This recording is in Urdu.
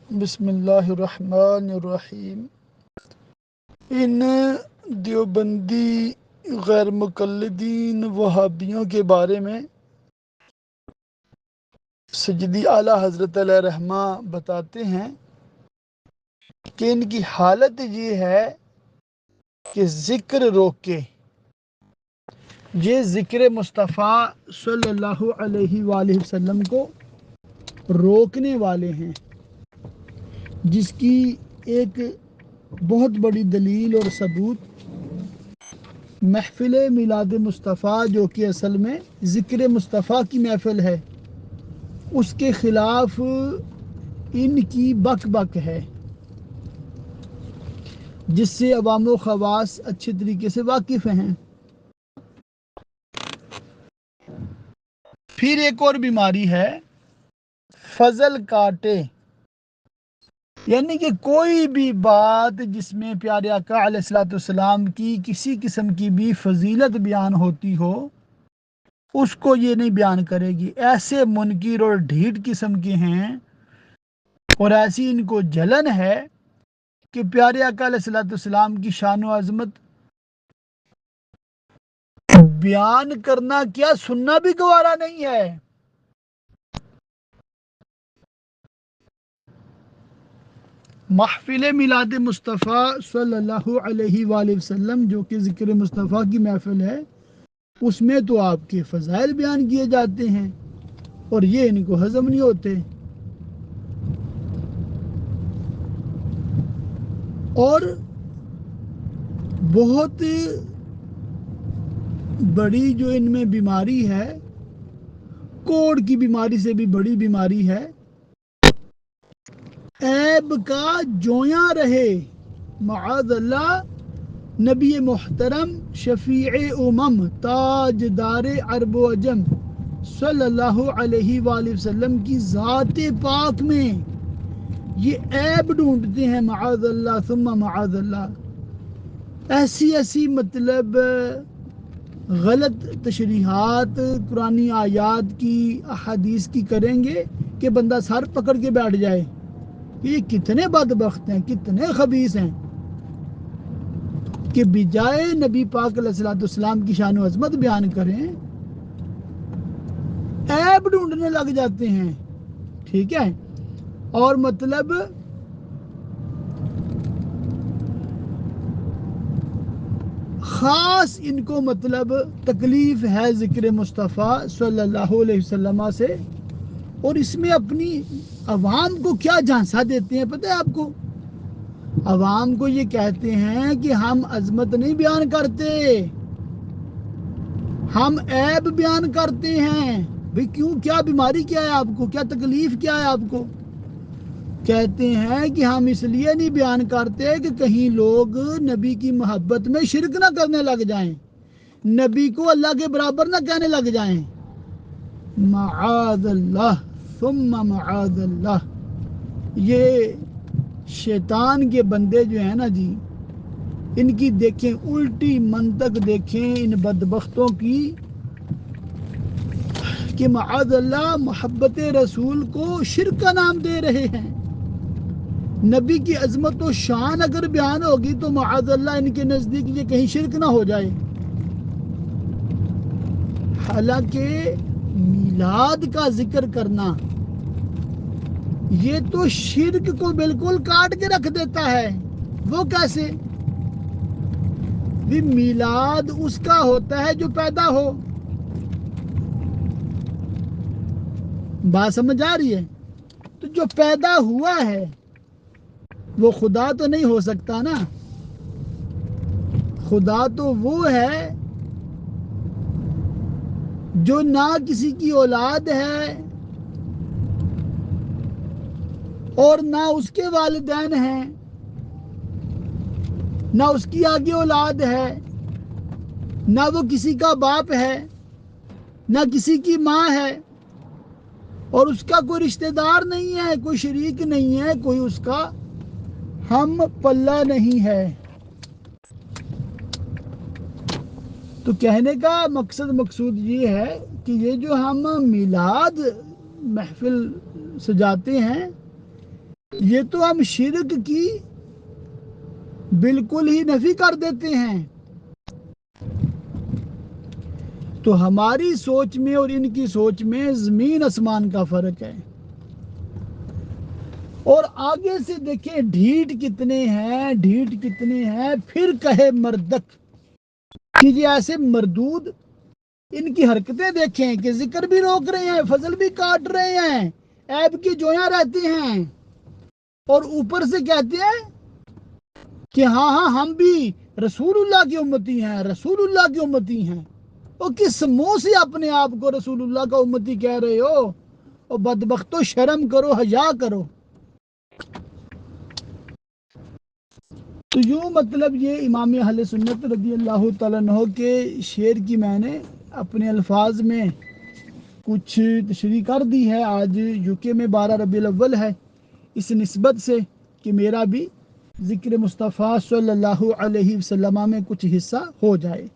بسم اللہ الرحمن الرحیم۔ ان دیوبندی غیر مقلدین وہابیوں کے بارے میں سجدی اعلیٰ حضرت علیہ رحمہ بتاتے ہیں کہ ان کی حالت یہ ہے کہ ذکر روک کے یہ ذکر مصطفیٰ صلی اللہ علیہ وآلہ وسلم کو روکنے والے ہیں، جس کی ایک بہت بڑی دلیل اور ثبوت محفل میلاد مصطفیٰ، جو کہ اصل میں ذکر مصطفیٰ کی محفل ہے، اس کے خلاف ان کی بک بک ہے، جس سے عوام و خواص اچھے طریقے سے واقف ہیں۔ پھر ایک اور بیماری ہے فضل کاٹے، یعنی کہ کوئی بھی بات جس میں پیارے آقا علیہ الصلوۃ والسلام کی کسی قسم کی بھی فضیلت بیان ہوتی ہو، اس کو یہ نہیں بیان کرے گی۔ ایسے منکر اور ڈھیٹ قسم کے ہیں، اور ایسی ان کو جلن ہے کہ پیارے آقا علیہ الصلوۃ والسلام کی شان و عظمت بیان کرنا کیا سننا بھی گوارا نہیں ہے۔ محفل میلاد مصطفیٰ صلی اللہ علیہ وآلہ وسلم، جو کہ ذکر مصطفیٰ کی محفل ہے، اس میں تو آپ کے فضائل بیان کیے جاتے ہیں اور یہ ان کو ہضم نہیں ہوتے، اور بہت بڑی جو ان میں بیماری ہے، کوڑ کی بیماری سے بھی بڑی بیماری ہے، عیب کا جویاں رہے۔ معاذ اللہ، نبی محترم شفیع امم تاجدار عرب و عجم صلی اللہ علیہ وآلہ وسلم کی ذات پاک میں یہ عیب ڈھونڈتے ہیں، معاذ اللہ ثم معاذ اللہ۔ ایسی مطلب غلط تشریحات قرآنی آیات کی، احادیث کی کریں گے کہ بندہ سر پکڑ کے بیٹھ جائے کہ یہ کتنے بدبخت ہیں، کتنے خبیث ہیں، کہ بجائے نبی پاک علیہ الصلوۃ والسلام کی شان و عظمت بیان کریں، عیب ڈھونڈنے لگ جاتے ہیں۔ ٹھیک ہے، اور مطلب خاص ان کو مطلب تکلیف ہے ذکر مصطفیٰ صلی اللہ علیہ وسلم سے، اور اس میں اپنی عوام کو کیا جھانسا دیتے ہیں پتہ ہے آپ کو؟ عوام کو یہ کہتے ہیں کہ ہم عظمت نہیں بیان کرتے، ہم عیب بیان کرتے ہیں۔ بھئی کیوں؟ کیا بیماری کیا ہے آپ کو؟ کیا تکلیف کیا ہے آپ کو؟ کہتے ہیں کہ ہم اس لیے نہیں بیان کرتے کہ کہیں لوگ نبی کی محبت میں شرک نہ کرنے لگ جائیں، نبی کو اللہ کے برابر نہ کہنے لگ جائیں۔ معاذ اللہ ثم معاذ اللہ۔ یہ شیطان کے بندے جو ہیں نا جی، ان کی دیکھیں الٹی منطق، دیکھیں ان بدبختوں کی، کہ معاذ اللہ محبت رسول کو شرک کا نام دے رہے ہیں۔ نبی کی عظمت و شان اگر بیان ہوگی تو معاذ اللہ ان کے نزدیک یہ کہیں شرک نہ ہو جائے۔ حالانکہ میلاد کا ذکر کرنا یہ تو شرک کو بالکل کاٹ کے رکھ دیتا ہے۔ وہ کیسے؟ بھی میلاد اس کا ہوتا ہے جو پیدا ہو۔ بات سمجھ آ رہی ہے؟ تو جو پیدا ہوا ہے وہ خدا تو نہیں ہو سکتا نا۔ خدا تو وہ ہے جو نہ کسی کی اولاد ہے اور نہ اس کے والدین ہیں، نہ اس کی آگے اولاد ہے، نہ وہ کسی کا باپ ہے، نہ کسی کی ماں ہے، اور اس کا کوئی رشتہ دار نہیں ہے، کوئی شریک نہیں ہے، کوئی اس کا ہم پلہ نہیں ہے۔ تو کہنے کا مقصود یہ ہے کہ یہ جو ہم میلاد محفل سجاتے ہیں، یہ تو ہم شرک کی بالکل ہی نفی کر دیتے ہیں۔ تو ہماری سوچ میں اور ان کی سوچ میں زمین آسمان کا فرق ہے۔ اور آگے سے دیکھیں ڈھیٹ کتنے ہیں، پھر کہے مردک کہ یہ ایسے مردود، ان کی حرکتیں دیکھیں کہ ذکر بھی روک رہے ہیں، فضل بھی کاٹ رہے ہیں، عیب کی جویاں رہتی ہیں، اور اوپر سے کہتے ہیں کہ ہاں ہم بھی رسول اللہ کی امتی ہیں۔ وہ کس منہ سے اپنے آپ کو رسول اللہ کا امتی کہہ رہے ہو؟ اور بدبختو شرم کرو، حیا کرو۔ تو یوں مطلب یہ امام اہل سنت رضی اللہ تعالیٰ عنہ کے شعر کی میں نے اپنے الفاظ میں کچھ تشریح کر دی ہے۔ آج UK میں 12 ربیع الاول ہے، اس نسبت سے کہ میرا بھی ذکر مصطفیٰ صلی اللہ علیہ وسلم میں کچھ حصہ ہو جائے۔